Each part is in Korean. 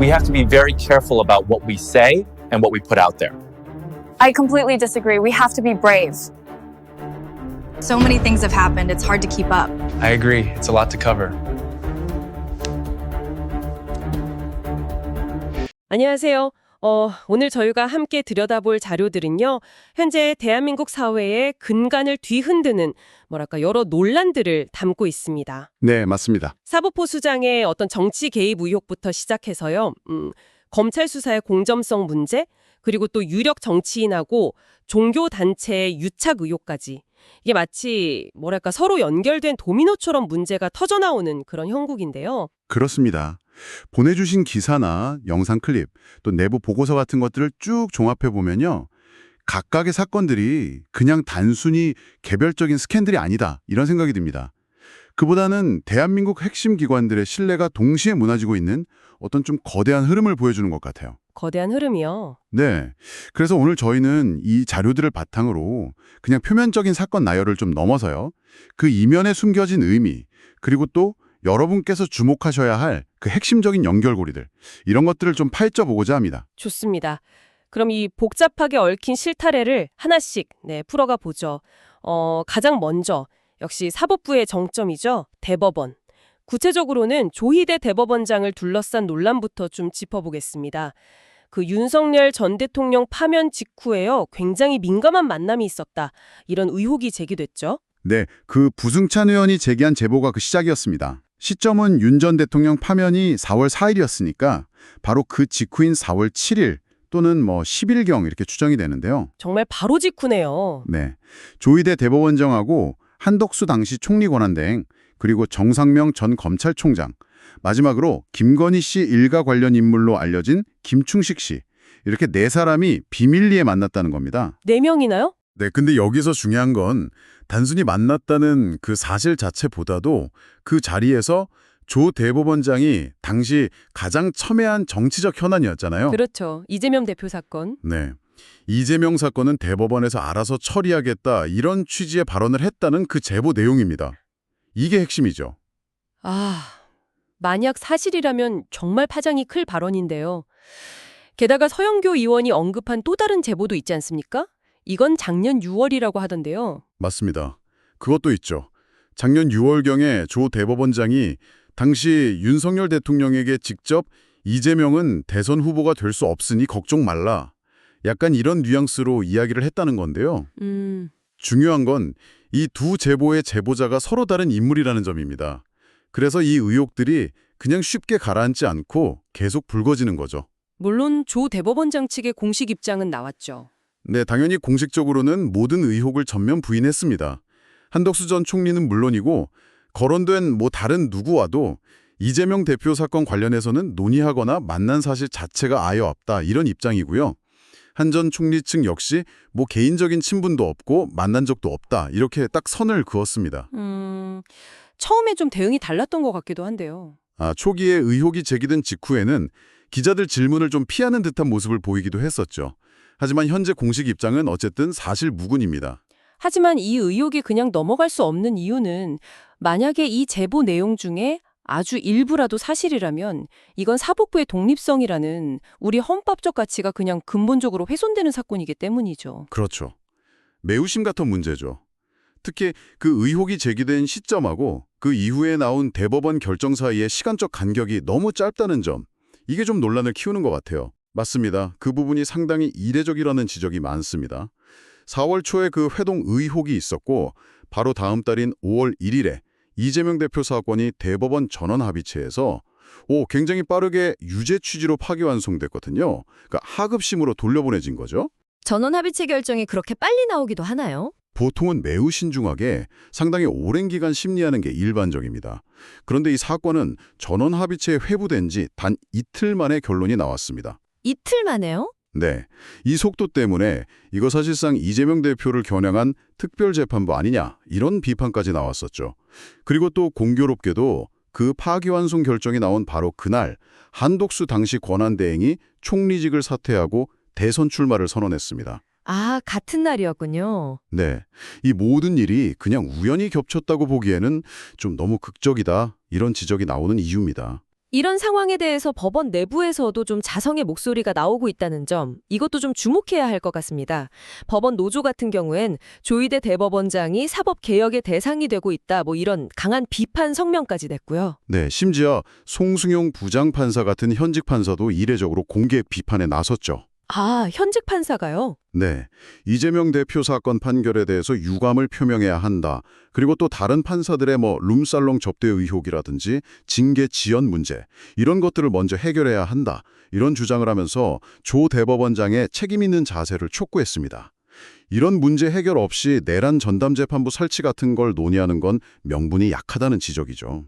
We have to be very careful about what we say and what we put out there. I completely disagree. We have to be brave. So many things have happened, it's hard to keep up. I agree. It's a lot to cover. 안녕하세요. 오늘 저희가 함께 들여다볼 자료들은요. 현재 대한민국 사회의 근간을 뒤흔드는 여러 논란들을 담고 있습니다. 네, 맞습니다. 사법부 수장의 어떤 정치 개입 의혹부터 시작해서요. 검찰 수사의 공정성 문제, 그리고 또 유력 정치인하고 종교단체의 유착 의혹까지. 이게 마치 서로 연결된 도미노처럼 문제가 터져나오는 그런 형국인데요. 그렇습니다. 보내주신 기사나 영상 클립, 또 내부 보고서 같은 것들을 쭉 종합해보면요. 각각의 사건들이 그냥 단순히 개별적인 스캔들이 아니다, 이런 생각이 듭니다. 그보다는 대한민국 핵심 기관들의 신뢰가 동시에 무너지고 있는 어떤 좀 거대한 흐름을 보여주는 것 같아요. 거대한 흐름이요. 네. 그래서 오늘 저희는 이 자료들을 바탕으로 그냥 표면적인 사건 나열을 좀 넘어서요. 그 이면에 숨겨진 의미, 그리고 또 여러분께서 주목하셔야 할 그 핵심적인 연결고리들, 이런 것들을 좀 파헤쳐보고자 합니다. 좋습니다. 그럼 이 복잡하게 얽힌 실타래를 하나씩 풀어가 보죠. 가장 먼저 역시 사법부의 정점이죠. 대법원. 구체적으로는 조희대 대법원장을 둘러싼 논란부터 좀 짚어보겠습니다. 그 윤석열 전 대통령 파면 직후에요. 굉장히 민감한 만남이 있었다. 이런 의혹이 제기됐죠. 네, 그 부승찬 의원이 제기한 제보가 그 시작이었습니다. 시점은 윤 전 대통령 파면이 4월 4일이었으니까 바로 그 직후인 4월 7일 또는 10일경 이렇게 추정이 되는데요. 정말 바로 직후네요. 네, 조희대 대법원장하고 한덕수 당시 총리 권한대행, 그리고 정상명 전 검찰총장, 마지막으로 김건희 씨 일가 관련 인물로 알려진 김충식 씨, 이렇게 네 사람이 비밀리에 만났다는 겁니다. 4명이나요? 네, 근데 여기서 중요한 건 단순히 만났다는 그 사실 자체보다도 그 자리에서 조 대법원장이 당시 가장 첨예한 정치적 현안이었잖아요. 그렇죠. 이재명 대표 사건. 네, 이재명 사건은 대법원에서 알아서 처리하겠다, 이런 취지의 발언을 했다는 그 제보 내용입니다. 이게 핵심이죠. 만약 사실이라면 정말 파장이 클 발언인데요. 게다가 서영교 의원이 언급한 또 다른 제보도 있지 않습니까? 이건 작년 6월이라고 하던데요. 맞습니다. 그것도 있죠. 작년 6월경에 조 대법원장이 당시 윤석열 대통령에게 직접 이재명은 대선 후보가 될 수 없으니 걱정 말라, 약간 이런 뉘앙스로 이야기를 했다는 건데요. 중요한 건 이 두 제보의 제보자가 서로 다른 인물이라는 점입니다. 그래서 이 의혹들이 그냥 쉽게 가라앉지 않고 계속 불거지는 거죠. 물론 조 대법원장 측의 공식 입장은 나왔죠. 네, 당연히 공식적으로는 모든 의혹을 전면 부인했습니다. 한덕수 전 총리는 물론이고 거론된 다른 누구와도 이재명 대표 사건 관련해서는 논의하거나 만난 사실 자체가 아예 없다, 이런 입장이고요. 한 전 총리 측 역시 개인적인 친분도 없고 만난 적도 없다, 이렇게 딱 선을 그었습니다. 처음에 좀 대응이 달랐던 것 같기도 한데요. 초기에 의혹이 제기된 직후에는 기자들 질문을 좀 피하는 듯한 모습을 보이기도 했었죠. 하지만 현재 공식 입장은 어쨌든 사실 무근입니다. 하지만 이 의혹이 그냥 넘어갈 수 없는 이유는 만약에 이 제보 내용 중에 아주 일부라도 사실이라면 이건 사법부의 독립성이라는 우리 헌법적 가치가 그냥 근본적으로 훼손되는 사건이기 때문이죠. 그렇죠. 매우 심각한 문제죠. 특히 그 의혹이 제기된 시점하고 그 이후에 나온 대법원 결정 사이의 시간적 간격이 너무 짧다는 점, 이게 좀 논란을 키우는 것 같아요. 맞습니다. 그 부분이 상당히 이례적이라는 지적이 많습니다. 4월 초에 그 회동 의혹이 있었고 바로 다음 달인 5월 1일에 이재명 대표 사건이 대법원 전원합의체에서 굉장히 빠르게 유죄 취지로 파기환송됐거든요. 그러니까 하급심으로 돌려보내진 거죠. 전원합의체 결정이 그렇게 빨리 나오기도 하나요? 보통은 매우 신중하게 상당히 오랜 기간 심리하는 게 일반적입니다. 그런데 이 사건은 전원합의체에 회부된 지 단 이틀 만에 결론이 나왔습니다. 이틀 만에요? 네, 이 속도 때문에 이거 사실상 이재명 대표를 겨냥한 특별재판부 아니냐, 이런 비판까지 나왔었죠. 그리고 또 공교롭게도 그 파기환송 결정이 나온 바로 그날 한독수 당시 권한대행이 총리직을 사퇴하고 대선 출마를 선언했습니다. 같은 날이었군요. 네, 이 모든 일이 그냥 우연히 겹쳤다고 보기에는 좀 너무 극적이다, 이런 지적이 나오는 이유입니다. 이런 상황에 대해서 법원 내부에서도 좀 자성의 목소리가 나오고 있다는 점, 이것도 좀 주목해야 할 것 같습니다. 법원 노조 같은 경우엔 조희대 대법원장이 사법개혁의 대상이 되고 있다, 뭐 이런 강한 비판 성명까지 냈고요. 네, 심지어 송승용 부장판사 같은 현직 판사도 이례적으로 공개 비판에 나섰죠. 아, 현직 판사가요? 네, 이재명 대표 사건 판결에 대해서 유감을 표명해야 한다. 그리고 또 다른 판사들의 룸살롱 접대 의혹이라든지 징계 지연 문제, 이런 것들을 먼저 해결해야 한다. 이런 주장을 하면서 조 대법원장의 책임 있는 자세를 촉구했습니다. 이런 문제 해결 없이 내란 전담재판부 설치 같은 걸 논의하는 건 명분이 약하다는 지적이죠.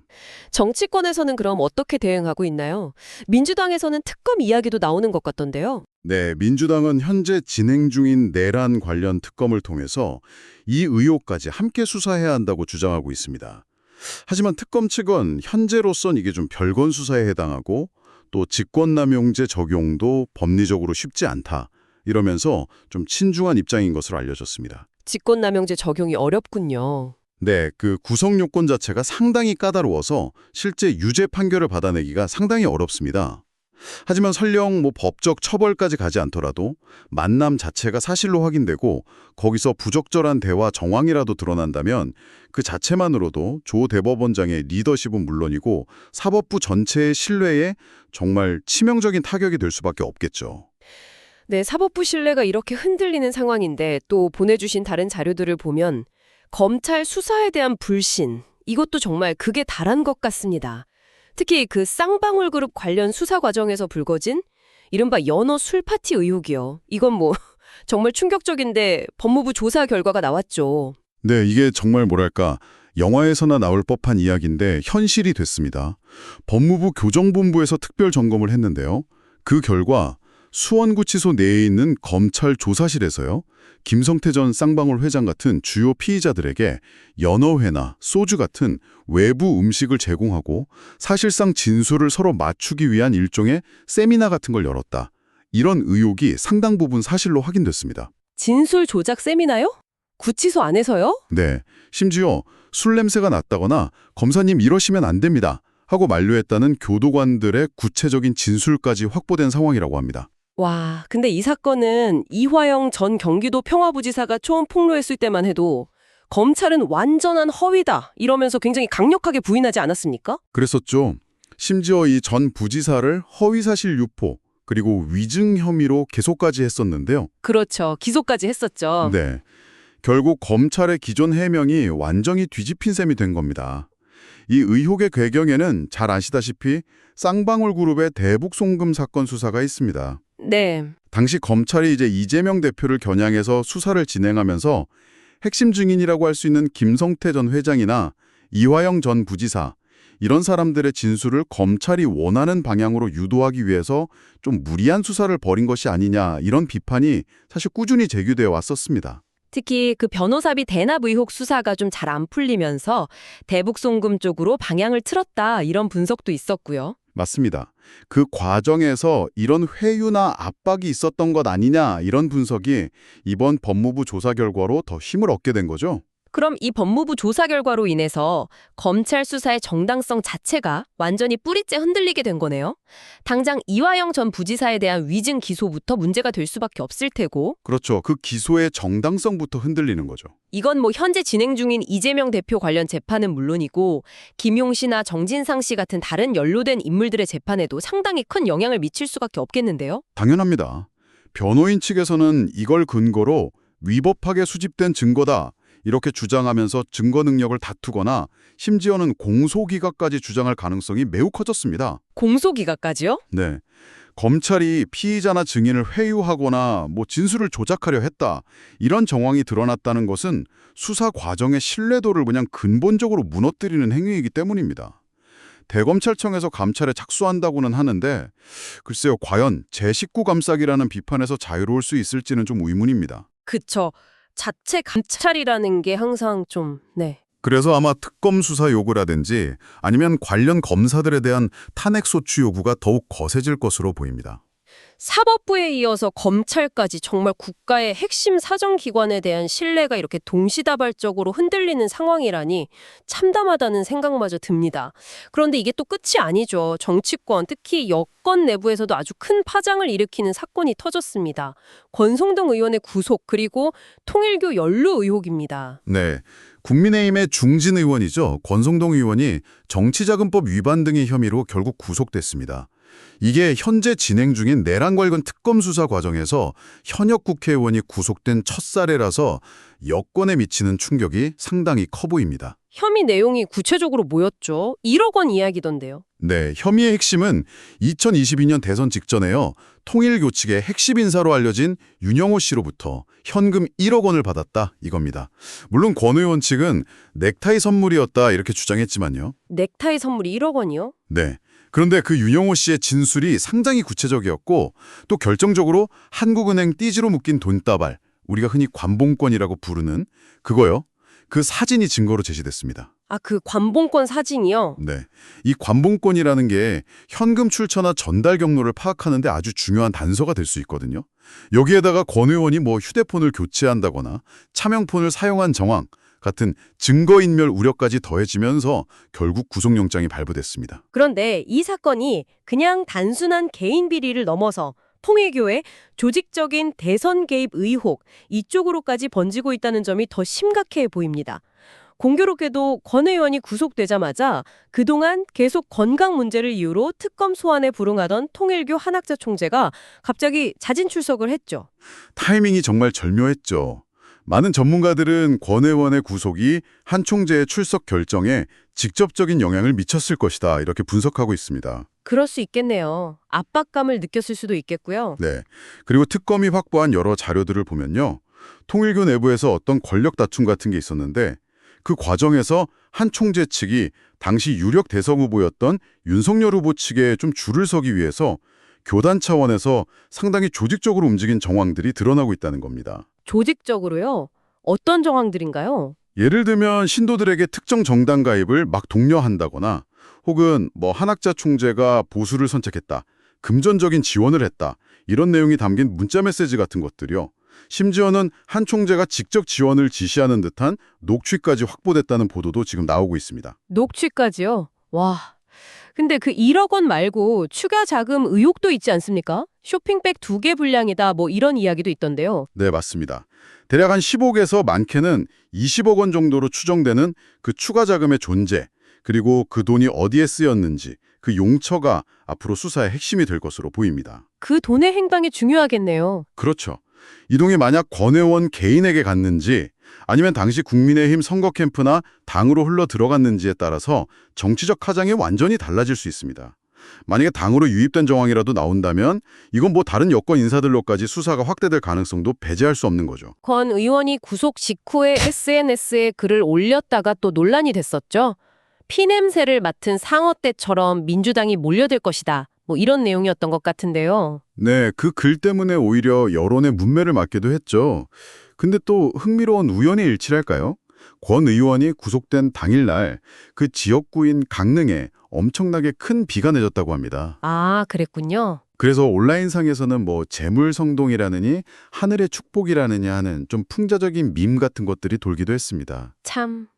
정치권에서는 그럼 어떻게 대응하고 있나요? 민주당에서는 특검 이야기도 나오는 것 같던데요. 네, 민주당은 현재 진행 중인 내란 관련 특검을 통해서 이 의혹까지 함께 수사해야 한다고 주장하고 있습니다. 하지만 특검 측은 현재로선 이게 좀 별건 수사에 해당하고 또 직권남용죄 적용도 법리적으로 쉽지 않다. 이러면서 좀 친중한 입장인 것으로 알려졌습니다. 직권남용죄 적용이 어렵군요. 네, 그 구성 요건 자체가 상당히 까다로워서 실제 유죄 판결을 받아내기가 상당히 어렵습니다. 하지만 설령 법적 처벌까지 가지 않더라도 만남 자체가 사실로 확인되고 거기서 부적절한 대화 정황이라도 드러난다면 그 자체만으로도 조 대법원장의 리더십은 물론이고 사법부 전체의 신뢰에 정말 치명적인 타격이 될 수밖에 없겠죠. 네, 사법부 신뢰가 이렇게 흔들리는 상황인데 또 보내주신 다른 자료들을 보면 검찰 수사에 대한 불신, 이것도 정말 극에 달한 것 같습니다. 특히 그 쌍방울 그룹 관련 수사 과정에서 불거진 이른바 연어 술 파티 의혹이요. 이건 정말 충격적인데 법무부 조사 결과가 나왔죠. 네, 이게 정말 뭐랄까 영화에서나 나올 법한 이야기인데 현실이 됐습니다. 법무부 교정본부에서 특별 점검을 했는데요. 그 결과 수원구치소 내에 있는 검찰 조사실에서요. 김성태 전 쌍방울 회장 같은 주요 피의자들에게 연어회나 소주 같은 외부 음식을 제공하고 사실상 진술을 서로 맞추기 위한 일종의 세미나 같은 걸 열었다. 이런 의혹이 상당 부분 사실로 확인됐습니다. 진술 조작 세미나요? 구치소 안에서요? 네, 심지어 술 냄새가 났다거나 검사님 이러시면 안 됩니다 하고 만류했다는 교도관들의 구체적인 진술까지 확보된 상황이라고 합니다. 와, 근데 이 사건은 이화영 전 경기도 평화부지사가 처음 폭로했을 때만 해도 검찰은 완전한 허위다 이러면서 굉장히 강력하게 부인하지 않았습니까? 그랬었죠. 심지어 이 전 부지사를 허위사실 유포 그리고 위증 혐의로 기소까지 했었는데요. 그렇죠. 기소까지 했었죠. 네, 결국 검찰의 기존 해명이 완전히 뒤집힌 셈이 된 겁니다. 이 의혹의 배경에는 잘 아시다시피 쌍방울 그룹의 대북 송금 사건 수사가 있습니다. 네. 당시 검찰이 이재명 대표를 겨냥해서 수사를 진행하면서 핵심 증인이라고 할 수 있는 김성태 전 회장이나 이화영 전 부지사, 이런 사람들의 진술을 검찰이 원하는 방향으로 유도하기 위해서 좀 무리한 수사를 벌인 것이 아니냐, 이런 비판이 사실 꾸준히 제기되어 왔었습니다. 특히 그 변호사비 대납 의혹 수사가 좀 잘 안 풀리면서 대북 송금 쪽으로 방향을 틀었다, 이런 분석도 있었고요. 맞습니다. 그 과정에서 이런 회유나 압박이 있었던 것 아니냐, 이런 분석이 이번 법무부 조사 결과로 더 힘을 얻게 된 거죠. 그럼 이 법무부 조사 결과로 인해서 검찰 수사의 정당성 자체가 완전히 뿌리째 흔들리게 된 거네요. 당장 이화영 전 부지사에 대한 위증 기소부터 문제가 될 수밖에 없을 테고. 그렇죠. 그 기소의 정당성부터 흔들리는 거죠. 이건 현재 진행 중인 이재명 대표 관련 재판은 물론이고 김용 씨나 정진상 씨 같은 다른 연루된 인물들의 재판에도 상당히 큰 영향을 미칠 수밖에 없겠는데요. 당연합니다. 변호인 측에서는 이걸 근거로 위법하게 수집된 증거다, 이렇게 주장하면서 증거 능력을 다투거나 심지어는 공소기각까지 주장할 가능성이 매우 커졌습니다. 공소기각까지요? 네, 검찰이 피의자나 증인을 회유하거나 진술을 조작하려 했다, 이런 정황이 드러났다는 것은 수사 과정의 신뢰도를 그냥 근본적으로 무너뜨리는 행위이기 때문입니다. 대검찰청에서 감찰에 착수한다고는 하는데 글쎄요, 과연 제19 감싸기라는 비판에서 자유로울 수 있을지는 좀 의문입니다. 그쵸. 자체 감찰이라는 게 항상 좀, 네. 그래서 아마 특검 수사 요구라든지 아니면 관련 검사들에 대한 탄핵소추 요구가 더욱 거세질 것으로 보입니다. 사법부에 이어서 검찰까지 정말 국가의 핵심 사정기관에 대한 신뢰가 이렇게 동시다발적으로 흔들리는 상황이라니 참담하다는 생각마저 듭니다. 그런데 이게 또 끝이 아니죠. 정치권, 특히 여권 내부에서도 아주 큰 파장을 일으키는 사건이 터졌습니다. 권성동 의원의 구속 그리고 통일교 연루 의혹입니다. 네. 국민의힘의 중진 의원이죠. 권성동 의원이 정치자금법 위반 등의 혐의로 결국 구속됐습니다. 이게 현재 진행 중인 내란 관련 특검 수사 과정에서 현역 국회의원이 구속된 첫 사례라서 여권에 미치는 충격이 상당히 커 보입니다. 혐의 내용이 구체적으로 뭐였죠? 1억 원 이야기던데요. 네, 혐의의 핵심은 2022년 대선 직전에요. 통일교 측의 핵심 인사로 알려진 윤영호 씨로부터 현금 1억 원을 받았다 이겁니다. 물론 권 의원 측은 넥타이 선물이었다 이렇게 주장했지만요. 넥타이 선물이 1억 원이요? 네. 그런데 그 윤영호 씨의 진술이 상당히 구체적이었고 또 결정적으로 한국은행 띠지로 묶인 돈다발, 우리가 흔히 관봉권이라고 부르는 그거요. 그 사진이 증거로 제시됐습니다. 아, 그 관봉권 사진이요? 네. 이 관봉권이라는 게 현금 출처나 전달 경로를 파악하는 데 아주 중요한 단서가 될 수 있거든요. 여기에다가 권 의원이 뭐 휴대폰을 교체한다거나 차명폰을 사용한 정황 같은 증거인멸 우려까지 더해지면서 결국 구속영장이 발부됐습니다. 그런데 이 사건이 그냥 단순한 개인 비리를 넘어서 통일교의 조직적인 대선 개입 의혹 이쪽으로까지 번지고 있다는 점이 더 심각해 보입니다. 공교롭게도 권 의원이 구속되자마자 그동안 계속 건강 문제를 이유로 특검 소환에 불응하던 통일교 한학자 총재가 갑자기 자진 출석을 했죠. 타이밍이 정말 절묘했죠. 많은 전문가들은 권 의원의 구속이 한 총재의 출석 결정에 직접적인 영향을 미쳤을 것이다 이렇게 분석하고 있습니다. 그럴 수 있겠네요. 압박감을 느꼈을 수도 있겠고요. 네. 그리고 특검이 확보한 여러 자료들을 보면요. 통일교 내부에서 어떤 권력 다툼 같은 게 있었는데 그 과정에서 한 총재 측이 당시 유력 대선 후보였던 윤석열 후보 측에 좀 줄을 서기 위해서 교단 차원에서 상당히 조직적으로 움직인 정황들이 드러나고 있다는 겁니다. 조직적으로요? 어떤 정황들인가요? 예를 들면 신도들에게 특정 정당 가입을 막 독려한다거나 혹은 뭐 한학자 총재가 보수를 선택했다, 금전적인 지원을 했다 이런 내용이 담긴 문자 메시지 같은 것들이요. 심지어는 한 총재가 직접 지원을 지시하는 듯한 녹취까지 확보됐다는 보도도 지금 나오고 있습니다. 녹취까지요? 와. 근데 그 1억 원 말고 추가 자금 의혹도 있지 않습니까? 쇼핑백 2개 분량이다 뭐 이런 이야기도 있던데요. 네, 맞습니다. 대략 한 10억에서 많게는 20억 원 정도로 추정되는 그 추가 자금의 존재, 그리고 그 돈이 어디에 쓰였는지, 그 용처가 앞으로 수사의 핵심이 될 것으로 보입니다. 그 돈의 행방이 중요하겠네요. 그렇죠. 이 돈이 만약 권 의원 개인에게 갔는지 아니면 당시 국민의힘 선거 캠프나 당으로 흘러 들어갔는지에 따라서 정치적 하장이 완전히 달라질 수 있습니다. 만약에 당으로 유입된 정황이라도 나온다면 이건 뭐 다른 여권 인사들로까지 수사가 확대될 가능성도 배제할 수 없는 거죠. 권 의원이 구속 직후에 SNS에 글을 올렸다가 또 논란이 됐었죠. 피냄새를 맡은 상어 떼처럼 민주당이 몰려들 것이다. 뭐 이런 내용이었던 것 같은데요. 네, 그 글 때문에 오히려 여론의 문매를 맞기도 했죠. 근데 또 흥미로운 우연의 일치랄까요? 권 의원이 구속된 당일날 그 지역구인 강릉에 엄청나게 큰 비가 내렸다고 합니다. 아, 그랬군요. 그래서 온라인상에서는 뭐 재물성동이라느니 하늘의 축복이라느냐 하는 좀 풍자적인 밈 같은 것들이 돌기도 했습니다. 참,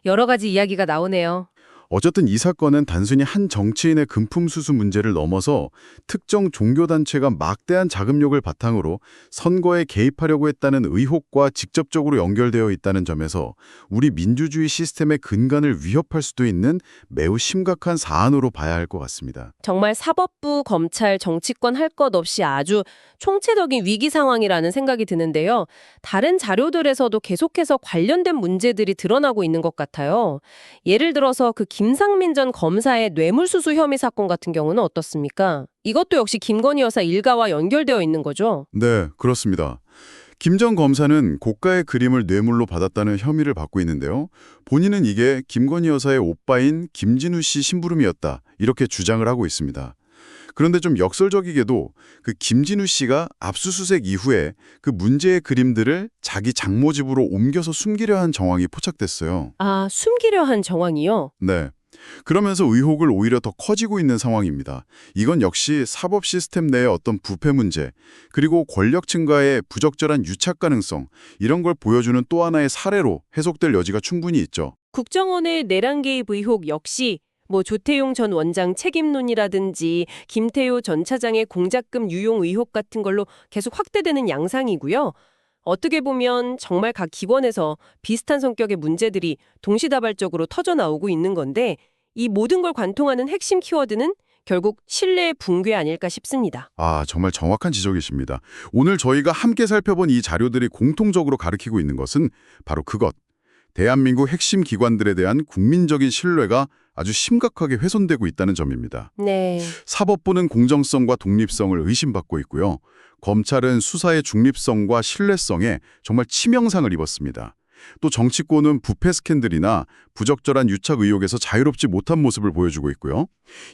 여러 가지 이야기가 나오네요. 어쨌든 이 사건은 단순히 한 정치인의 금품수수 문제를 넘어서 특정 종교단체가 막대한 자금력을 바탕으로 선거에 개입하려고 했다는 의혹과 직접적으로 연결되어 있다는 점에서 우리 민주주의 시스템의 근간을 위협할 수도 있는 매우 심각한 사안으로 봐야 할 것 같습니다. 정말 사법부, 검찰, 정치권 할 것 없이 아주 총체적인 위기 상황이라는 생각이 드는데요. 다른 자료들에서도 계속해서 관련된 문제들이 드러나고 있는 것 같아요. 예를 들어서 그 김상민 전 검사의 뇌물수수 혐의 사건 같은 경우는 어떻습니까? 이것도 역시 김건희 여사 일가와 연결되어 있는 거죠? 네, 그렇습니다. 김 전 검사는 고가의 그림을 뇌물로 받았다는 혐의를 받고 있는데요. 본인은 이게 김건희 여사의 오빠인 김진우 씨 심부름이었다 이렇게 주장을 하고 있습니다. 그런데 좀 역설적이게도 그 김진우 씨가 압수수색 이후에 그 문제의 그림들을 자기 장모 집으로 옮겨서 숨기려 한 정황이 포착됐어요. 아, 숨기려 한 정황이요? 네. 그러면서 의혹을 오히려 더 커지고 있는 상황입니다. 이건 역시 사법 시스템 내의 어떤 부패 문제, 그리고 권력층과의 부적절한 유착 가능성, 이런 걸 보여주는 또 하나의 사례로 해석될 여지가 충분히 있죠. 국정원의 내란 개입 의혹 역시 조태용 전 원장 책임론이라든지 김태효 전 차장의 공작금 유용 의혹 같은 걸로 계속 확대되는 양상이고요. 어떻게 보면 정말 각 기관에서 비슷한 성격의 문제들이 동시다발적으로 터져나오고 있는 건데 이 모든 걸 관통하는 핵심 키워드는 결국 신뢰의 붕괴 아닐까 싶습니다. 정말 정확한 지적이십니다. 오늘 저희가 함께 살펴본 이 자료들이 공통적으로 가리키고 있는 것은 바로 그것. 대한민국 핵심 기관들에 대한 국민적인 신뢰가 아주 심각하게 훼손되고 있다는 점입니다. 네. 사법부는 공정성과 독립성을 의심받고 있고요. 검찰은 수사의 중립성과 신뢰성에 정말 치명상을 입었습니다. 또 정치권은 부패 스캔들이나 부적절한 유착 의혹에서 자유롭지 못한 모습을 보여주고 있고요.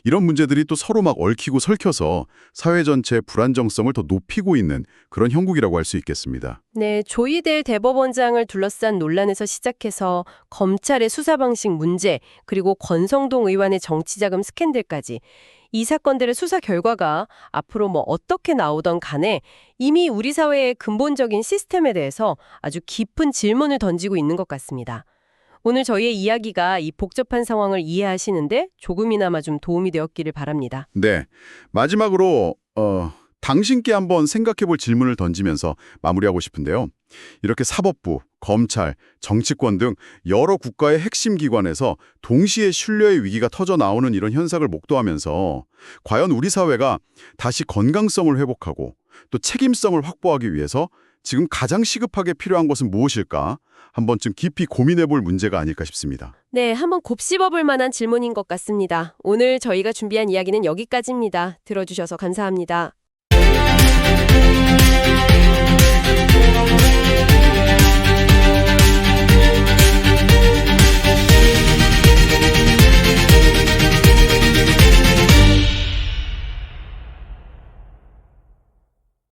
이런 문제들이 또 서로 막 얽히고 설켜서 사회 전체의 불안정성을 더 높이고 있는 그런 형국이라고 할 수 있겠습니다. 네, 조희대 대법원장을 둘러싼 논란에서 시작해서 검찰의 수사 방식 문제, 그리고 권성동 의원의 정치자금 스캔들까지 이 사건들의 수사 결과가 앞으로 어떻게 나오던 간에 이미 우리 사회의 근본적인 시스템에 대해서 아주 깊은 질문을 던지고 있는 것 같습니다. 오늘 저희의 이야기가 이 복잡한 상황을 이해하시는데 조금이나마 좀 도움이 되었기를 바랍니다. 네, 마지막으로 당신께 한번 생각해볼 질문을 던지면서 마무리하고 싶은데요. 이렇게 사법부, 검찰, 정치권 등 여러 국가의 핵심 기관에서 동시에 신뢰의 위기가 터져나오는 이런 현상을 목도하면서 과연 우리 사회가 다시 건강성을 회복하고 또 책임성을 확보하기 위해서 지금 가장 시급하게 필요한 것은 무엇일까? 한 번쯤 깊이 고민해볼 문제가 아닐까 싶습니다. 네, 한번 곱씹어볼 만한 질문인 것 같습니다. 오늘 저희가 준비한 이야기는 여기까지입니다. 들어주셔서 감사합니다.